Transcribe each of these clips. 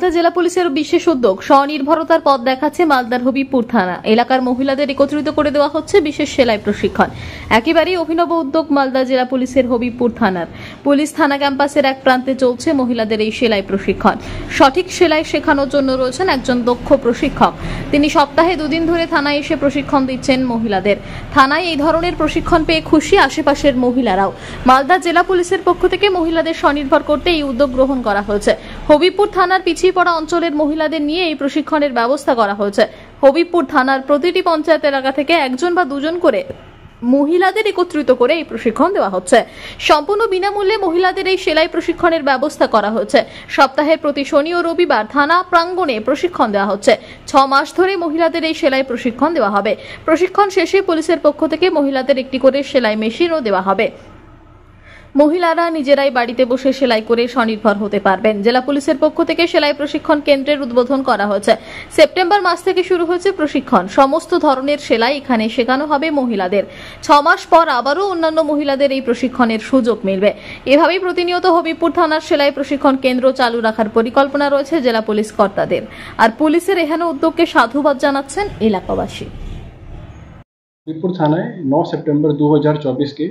মালদা জেলা পুলিশের বিশেষ উদ্যোগ স্বনির্ভরতার পথ দেখাচ্ছে মালদার হবিবপুর থানা এলাকার মহিলাদের একত্রিত করে দেওয়া হচ্ছে বিশেষ সেলাই প্রশিক্ষণ। একেবারেই অভিনব উদ্যোগ মালদা জেলা পুলিশের হবিবপুর থানার। পুলিশ থানা ক্যাম্পাসের এক প্রান্তে চলছে মহিলাদের এই সেলাই প্রশিক্ষণ। সঠিক সেলাই শেখানোর জন্য রয়েছেন একজন দক্ষ প্রশিক্ষক। তিনি সপ্তাহে 2 দিন ধরে থানায় এসে প্রশিক্ষণ দিচ্ছেন মহিলাদের। থানায় এই ধরনের প্রশিক্ষণ পেয়ে খুশি আশেপাশের মহিলারাও। মালদা জেলা পুলিশের পক্ষ থেকে মহিলাদের স্বনির্ভর করতে এই উদ্যোগ গ্রহণ করা হয়েছে। হবিবপুর থানার পিছিয়ে পড়া অঞ্চলের মহিলাদের নিয়ে এই প্রশিক্ষণের ব্যবস্থা করা হয়েছে। হবিবপুর থানার প্রতিটি পঞ্চায়েত এলাকা থেকে 1 বা 2 করে মহিলাদের একত্রিত করে এই প্রশিক্ষণ দেওয়া হচ্ছে। সম্পূর্ণ বিনামূল্যে মহিলাদের এই সেলাই প্রশিক্ষণের ব্যবস্থা করা হয়েছে। সপ্তাহের প্রতি শনি ও রবিবার থানা প্রাঙ্গণে প্রশিক্ষণ দেওয়া হচ্ছে। 6 মাস ধরে মহিলাদের এই সেলাই প্রশিক্ষণ দেওয়া হবে। প্রশিক্ষণ শেষে পুলিশের পক্ষ থেকে মহিলাদের একটি করে সেলাই মেশিনও দেওয়া হবে। মহিলারা নিজেরাই বাড়িতে বসে সেলাই করে স্বনির্ভর হতে পারবেন। জেলা পুলিশের পক্ষ থেকে সেলাই প্রশিক্ষণ কেন্দ্রের উদ্বোধন করা হয়েছে। সেপ্টেম্বর মাস থেকে শুরু হয়েছে প্রশিক্ষণ। সমস্ত ধরনের সেলাই এখানে শেখানো হবে মহিলাদের। 6 মাস পর আবারও অন্যান্য মহিলাদের এই প্রশিক্ষণের সুযোগ মিলবে। এভাবেই প্রতিনিয়ত হবিবপুর থানার সেলাই প্রশিক্ষণ কেন্দ্র চালু রাখার পরিকল্পনা রয়েছে জেলা পুলিশ কর্তাদের। আর পুলিশের এহেন উদ্যোগকে সাধুবাদ জানাচ্ছেন এলাকাবাসী। হবিবপুর থানায় 9 সেপ্টেম্বর 2024 के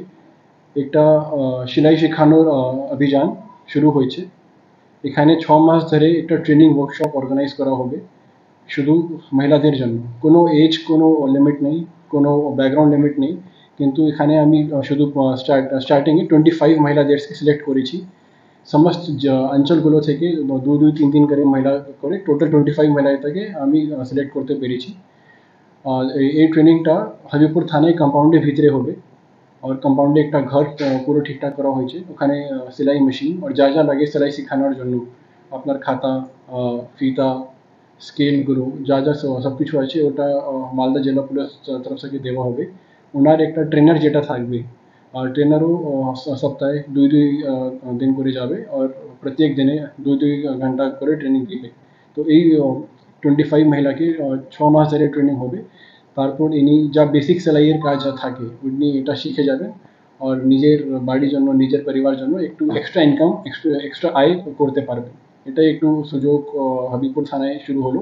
একটা সেলাই শেখানোর অভিযান শুরু হয়েছে। এখানে 6 মাস ধরে একটা ট্রেনিং ওয়ার্কশপ অর্গানাইজ করা হবে শুধু মহিলাদের জন্য। কোনো এজ, কোনো লিমিট নেই, কোনো ব্যাকগ্রাউন্ড লিমিট নেই। কিন্তু এখানে আমি শুধু স্টার্টিংয়ে 25 মহিলাদের সিলেক্ট করেছি। সমস্ত অঞ্চলগুলো থেকে 2-3 করে মহিলা করে টোটাল 25 মহিলা থেকে আমি সিলেক্ট করতে পেরেছি। এই ট্রেনিংটা হবিবপুর থানায় কম্পাউন্ডের ভিতরে হবে। और कंपाउंडे एक घर पुरो ठीक ठाक करा হয়েছে। ওখানে সেলাই মেশিন আর যা যা লাগে সেলাই শেখানোর জন্য আপনার খাতা, ফিতা, স্কেল গুলো যা যা সব কিছু আছে ওটা মালদা জেলা পুলিশ তরফ থেকে দেওয়া হবে। ওনার একটা ট্রেনার যেটা থাকবে আর ট্রেনারও সপ্তাহে 2 দিন করে যাবে আর প্রত্যেক দিনে 2 ঘন্টা করে ট্রেনিং দিবে। তো এই 25 মহিলাকে 6 মাস ধরে ট্রেনিং হবে। তারপর ইনি যা বেসিক সেলাইয়ের কাজ থাকে উনি এটা শিখে যাবেন আর নিজের বাড়ির জন্য, নিজের পরিবার জন্য একটু এক্সট্রা ইনকাম, এক্সট্রা আয় করতে পারবেন। এটা একটু সুযোগ হবিবপুর থানায় শুরু হলো।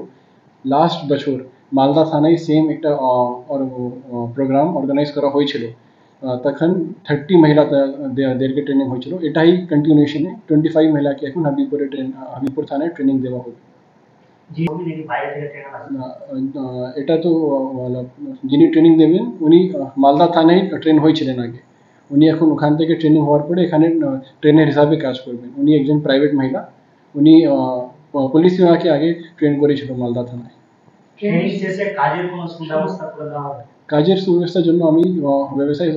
লাস্ট বছর মালদা থানায় সেম একটা প্রোগ্রাম অর্গানাইজ করা হয়েছিল। তখন 30 মহিলাদেরকে ট্রেনিং হয়েছিল। এটাই কন্টিনিউশনে 25 মহিলাকে এখন হবিবপুর থানায় ট্রেনিং দেওয়া হবে। এটা তো যিনি ট্রেনিং দেবেন উনি মালদা থানায় ট্রেন হয়েছিলেন আগে। উনি এখন ওখান থেকে ট্রেনিং হওয়ার পরে এখানে ট্রেনার হিসাবে কাজ করবেন। উনি একজন প্রাইভেট মহিলা। উনি পুলিশ বিভাগে আগে ট্রেন করেছিল মালদা থানায়। কাজের সুব্যবস্থার জন্য আমি ব্যবসায়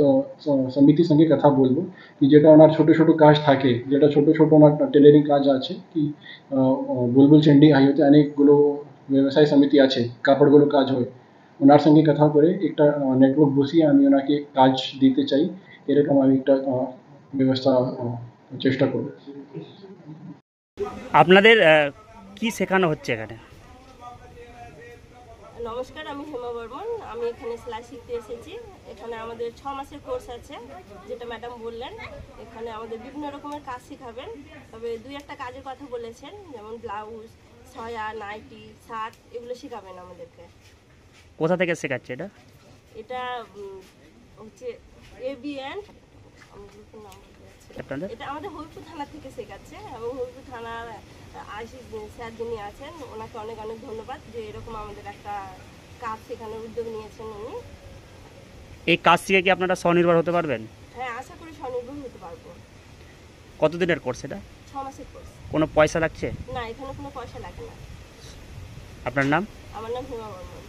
সমিতির সঙ্গে কথা বলবো কি যেটা ওনার ছোটো ছোটো কাজ থাকে, যেটা ছোটো ছোটো ওনার টেলারিং কাজ আছে কি বুলবুল চন্ডী হাইওতে অনেকগুলো ব্যবসায় সমিতি আছে, কাপড়গুলো কাজ হয়। ওনার সঙ্গে কথা করে একটা নেটওয়ার্ক বসিয়ে আমি ওনাকে কাজ দিতে চাই, এরকম আমি একটা ব্যবস্থা চেষ্টা করব। আপনাদের কি শেখানো হচ্ছে এখানে? নমস্কার, আমি হেমা বর্মন। আমি এখানে সেলাই শিখতে এসেছি। এখানে আমাদের 6 মাসের কোর্স আছে, যেটা ম্যাডাম বললেন। এখানে আমাদের বিভিন্ন রকমের কাজ শেখাবেন। তবে 2-1টা কাজের কথা বলেছেন, যেমন ব্লাউজ, ছয়া, নাইটি, শার্ট, এগুলো শেখাবেন আমাদেরকে। কোথা থেকে শেখাচ্ছে এটা? এটা হচ্ছে এবিএন, এটা আমাদের হবিবপুর থানা থেকে শেখাচ্ছে এবং হবিবপুর থানার আইসি স্যার যিনি আছেন ওনাকে অনেক অনেক ধন্যবাদ যে এরকম আমাদের একটা কাজ শেখানোর উদ্যোগ নিয়েছেন উনি। এই কাজ শিখে কি আপনারা স্বনির্ভর হতে পারবেন? হ্যাঁ, আশা করি স্বনির্ভর হতে পারবো। কতদিনের কোর্স এটা? 6 মাসের কোর্স। কোনো পয়সা লাগছে? না, এখানে কোনো পয়সা লাগে না। আপনার নাম? আমার নাম হেমা বর্মন।